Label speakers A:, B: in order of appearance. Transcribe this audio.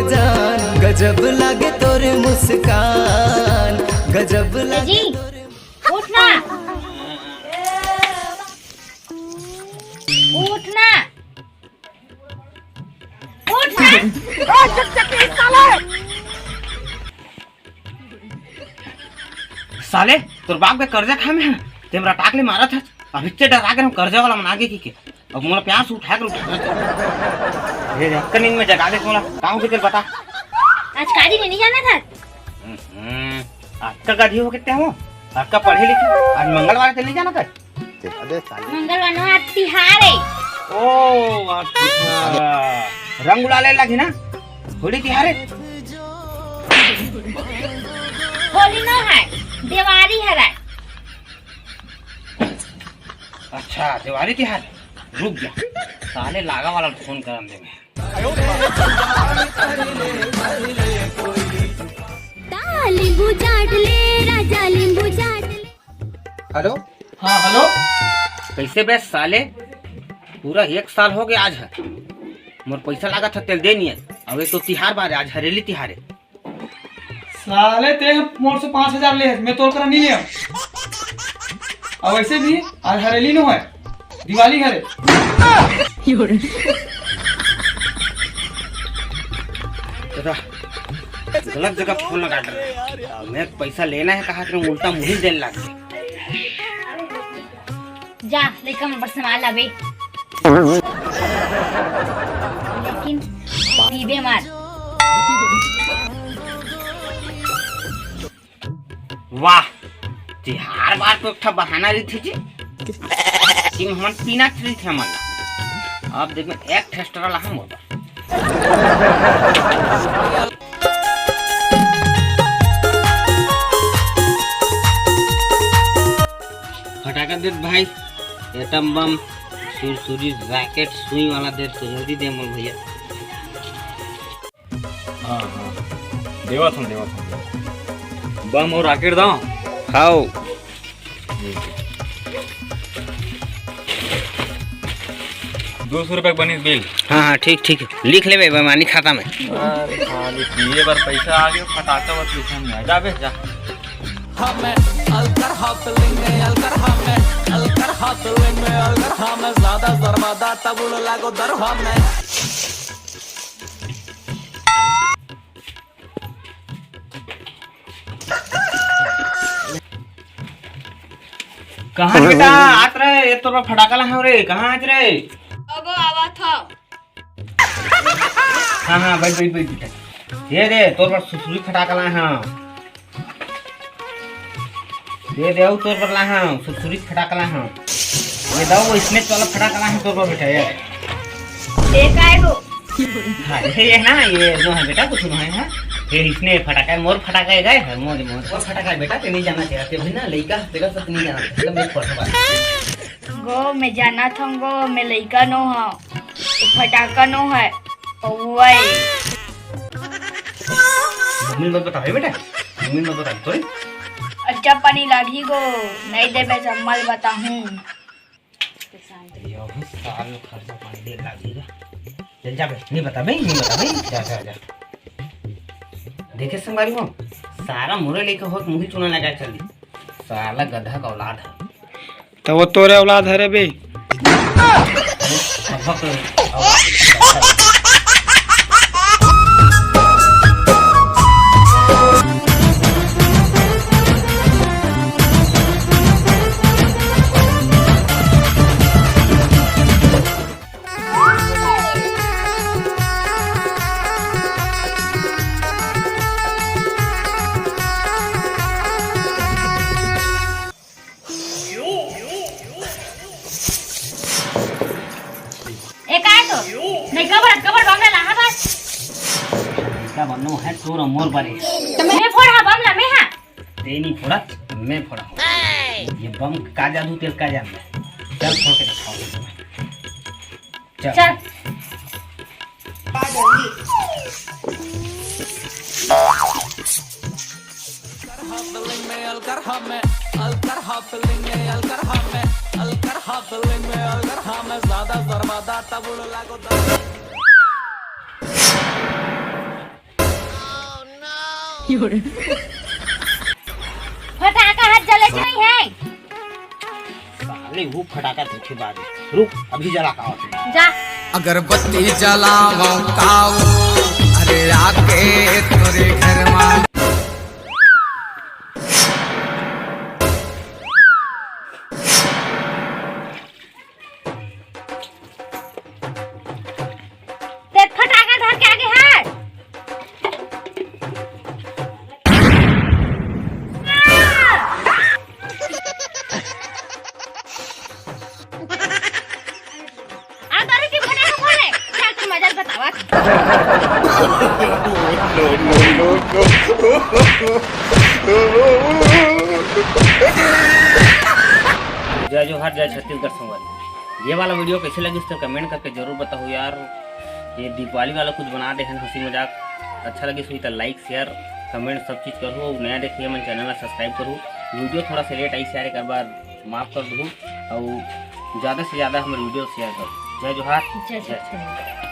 A: जान, गजब लागे तोरे मुस्कान, गजब लागे।
B: उठना उठना उठना।
C: साले तोर बाप के कर्जा खाए में तेरा टाकले मारा था। अब इतने डरा के हम कर्जा वाला मना के अब मोला प्यास उठा ये रे नींद में जगा दे मोला। काहू के बता
B: आज काजी नहीं जाना था।
C: आज का गाड़ी हो कितने हो आज का पढ़े लिखे। आज मंगलवार से नहीं जाना था।
B: मंगलवार नो आज तिहार है।
C: ओ आज रंग उड़ाने लगी ना। होली तिहार है।
B: होली नो है दिवाली है।
C: अच्छा दिवाली तिहार रुक जा साले लागा वाला फोन कर दे मैं।
B: लींबू चाट ले राजा लींबू चाट ले।
C: हेलो हाँ हेलो कैसे बे साले पूरा 1 साल हो गया आज है। मोर पैसा लगा था तेल दे नहीं है। अब तो तिहार बार आज हरेली तिहार है।
D: साले ते मोर से 5000 ले मैं तोड़ कर नहीं लिया। अब वैसे भी आज हरेली नो है दिवाली हरे।
C: गलत जगह फोन लगा रहे। मैं पैसा लेना है कहा कि उल्टा मुझे देने लग गया।
B: जा लेकर मैं सामान लावे लेकिन पीबे मत।
C: वाह तिहार बार तो एक बहाना रही थी जी कि हम पीना रही थे हमारा। अब देख मैं एक टेस्टर ला हम होता। फटाका दे भाई एटम बम सुरसुरी रैकेट सुई वाला दे तो जल्दी दे मोल भैया।
D: हाँ हाँ देवा था बम और रॉकेट दो।
C: खाओ
D: 200 रुपए बनी बिल।
C: हाँ हाँ ठीक ठीक लिख ले बेमानी खाता में।
D: ये बार पैसा आ गया फटाका बस पैसा नहीं आया। जा बे जा।
A: हमें अलकर हाथलिंगे अलकर हमें अलकर हाथलिंगे अलकर हमें ज्यादा जरमादा तबुल लागो दर हमें।
C: कहाँ बेटा आत रहे ये तो फटाका ला रे कहाँ आज रे।
B: अब आवा था।
C: हाँ हाँ बैठ बैठ बैठ बेटा ये दे तोर पर सुसुरी फटाका ला। हाँ दे दे तोर पर ला। हाँ सुसुरी फटाका ला। हाँ ये दो इसमें वाला फटाका ला है तोर पर बेटा। ये
B: देखा है वो।
C: हाँ ये ना ये नो है बेटा कुछ नो है। हाँ ये इसने फटाका मोर फटाका है गए है मोर मोर और फटाका है बेटा ते नहीं जाना चाहिए भी ना लइका तेरा सब नहीं जाना चाहिए। मैं पढ़वा
B: गो मैं जाना था गो मैं लइका नो हाँ फटाका नो है वही।
C: मम्मी मत बता बेटा मम्मी मत बता तो।
B: अच्छा पानी लागी गो नहीं दे मैं सम्मल बताऊं।
C: साल खर्चा पानी दे लागेगा। चल जा बे नहीं बता जा जा जा। देखे संगारी हो सारा मुरे लेके हो मुही चुना लगा चली। साला गधा का औलाद है।
D: तो वो तोरे औलाद है रे बे।
C: बननो है तोर मोर बारे।
B: मैं फोड़ा बम ला मैं हां
C: ते नहीं फोड़ा मैं फोड़ा। ये बम का जादू तेल का जान चल फोड़ के दिखाओ।
B: चल फटाका हाथ जले नहीं है।
C: साले वो फटाका देखे बाद रुक अभी जला का
B: जा
A: अगरबत्ती जलाओ काओ अरे आके तोरे घर में
B: देख फटाका धर के आगे है। आगे की फटाका खोले क्या की मजा बतावा।
C: जय जोहार जय छत्तीसगढ़ संगवारी। ये वाला वीडियो कैसे लगी तो कमेंट करके जरूर बताओ यार। ये दीपावली वाला कुछ बना दे हैं हंसी मजाक। अच्छा लगे तो लाइक शेयर कमेंट सब चीज़ करूँ। नया देखिए मैं चैनल सब्सक्राइब करूँ। वीडियो थोड़ा सा लेट आई से एक बार माफ़ कर दूँ और ज़्यादा से ज़्यादा हमारे वीडियो शेयर करूँ। जय जोहार
B: जय जय।